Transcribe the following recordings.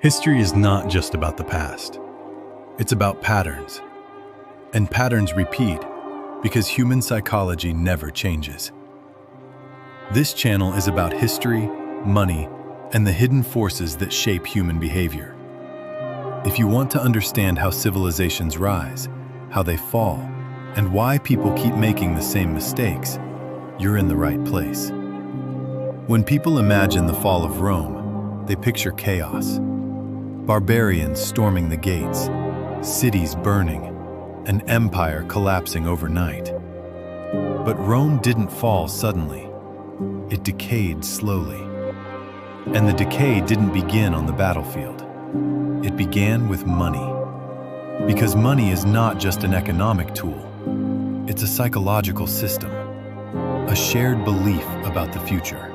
History is not just about the past. It's about patterns. And patterns repeat because human psychology never changes. This channel is about history, money, and the hidden forces that shape human behavior. If you want to understand how civilizations rise, how they fall, and why people keep making the same mistakes, you're in the right place. When people imagine the fall of Rome, they picture chaos. Barbarians storming the gates, cities burning, an empire collapsing overnight. But Rome didn't fall suddenly. It decayed slowly. And the decay didn't begin on the battlefield. It began with money. Because money is not just an economic tool. It's a psychological system, a shared belief about the future.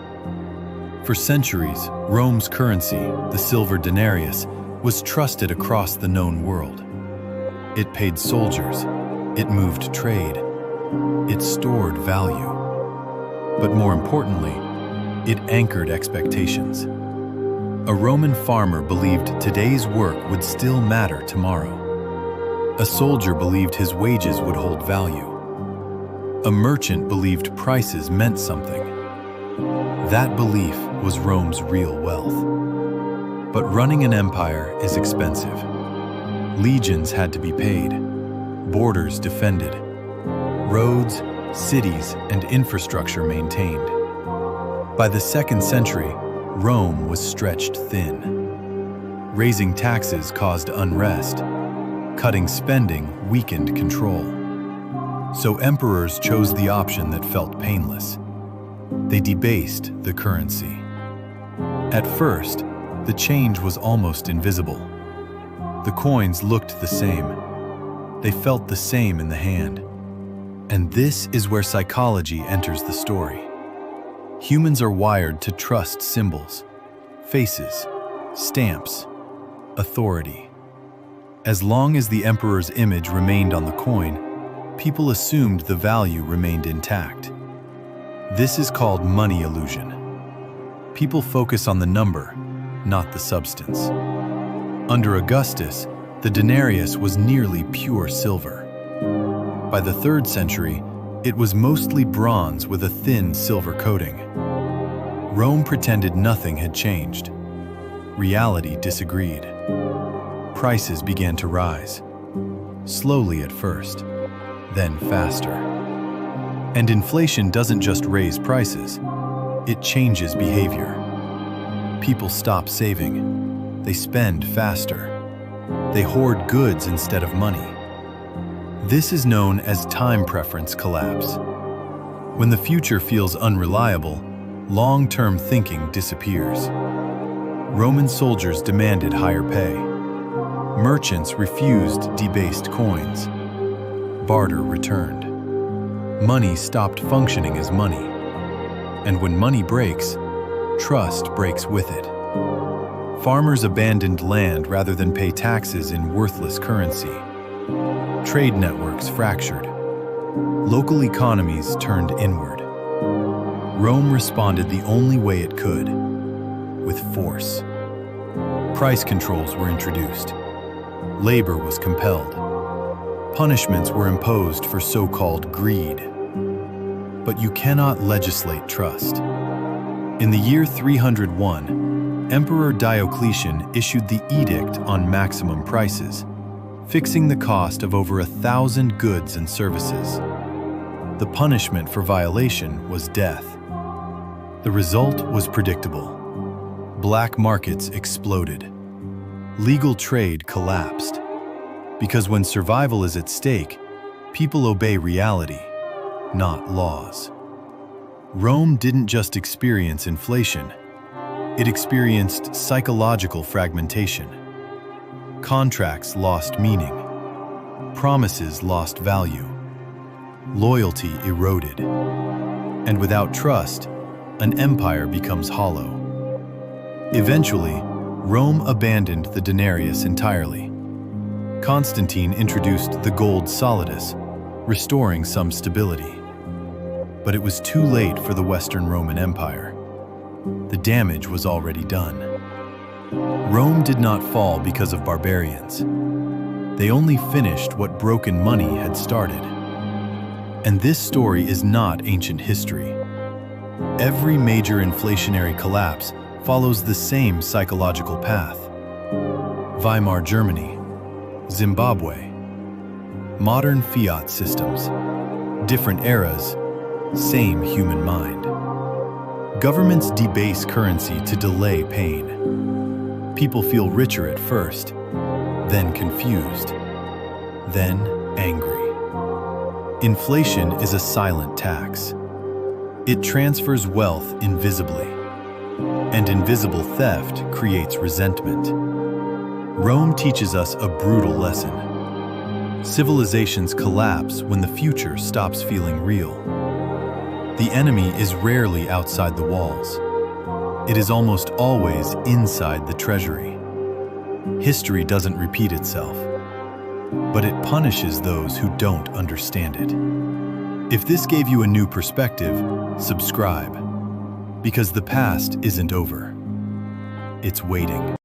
For centuries, Rome's currency, the silver denarius, was trusted across the known world. It paid soldiers, it moved trade, it stored value. But more importantly, it anchored expectations. A Roman farmer believed today's work would still matter tomorrow. A soldier believed his wages would hold value. A merchant believed prices meant something. That belief was Rome's real wealth. But running an empire is expensive. Legions had to be paid, borders defended, roads, cities, and infrastructure maintained. By the 2nd century, Rome was stretched thin. Raising taxes caused unrest. Cutting spending weakened control. So emperors chose the option that felt painless. They debased the currency. At first, the change was almost invisible. The coins looked the same. They felt the same in the hand. And this is where psychology enters the story. Humans are wired to trust symbols, faces, stamps, authority. As long as the emperor's image remained on the coin, people assumed the value remained intact. This is called money illusion. People focus on the number, not the substance. Under Augustus, the denarius was nearly pure silver. By the 3rd century, it was mostly bronze with a thin silver coating. Rome pretended nothing had changed. Reality disagreed. Prices began to rise. Slowly at first, then faster. And inflation doesn't just raise prices, it changes behavior. People stop saving. They spend faster. They hoard goods instead of money. This is known as time preference collapse. When the future feels unreliable, long-term thinking disappears. Roman soldiers demanded higher pay. Merchants refused debased coins. Barter returned. Money stopped functioning as money. And when money breaks, trust breaks with it. Farmers abandoned land rather than pay taxes in worthless currency. Trade networks fractured. Local economies turned inward. Rome responded the only way it could, with force. Price controls were introduced. Labor was compelled. Punishments were imposed for so-called greed. But you cannot legislate trust. In the year 301, Emperor Diocletian issued the edict on maximum prices, fixing the cost of over 1,000 goods and services. The punishment for violation was death. The result was predictable. Black markets exploded. Legal trade collapsed. Because when survival is at stake, people obey reality, not laws. Rome didn't just experience inflation, it experienced psychological fragmentation. Contracts lost meaning. Promises lost value. Loyalty eroded. And without trust, an empire becomes hollow. Eventually, Rome abandoned the denarius entirely. Constantine introduced the gold solidus, restoring some stability. But it was too late for the Western Roman Empire. The damage was already done. Rome did not fall because of barbarians. They only finished what broken money had started. And this story is not ancient history. Every major inflationary collapse follows the same psychological path. Weimar Germany, Zimbabwe, modern fiat systems, different eras, same human mind. Governments debase currency to delay pain. People feel richer at first, then confused, then angry. Inflation is a silent tax. It transfers wealth invisibly, and invisible theft creates resentment. Rome teaches us a brutal lesson. Civilizations collapse when the future stops feeling real. The enemy is rarely outside the walls. It is almost always inside the treasury. History doesn't repeat itself, but it punishes those who don't understand it. If this gave you a new perspective, subscribe, because the past isn't over. It's waiting.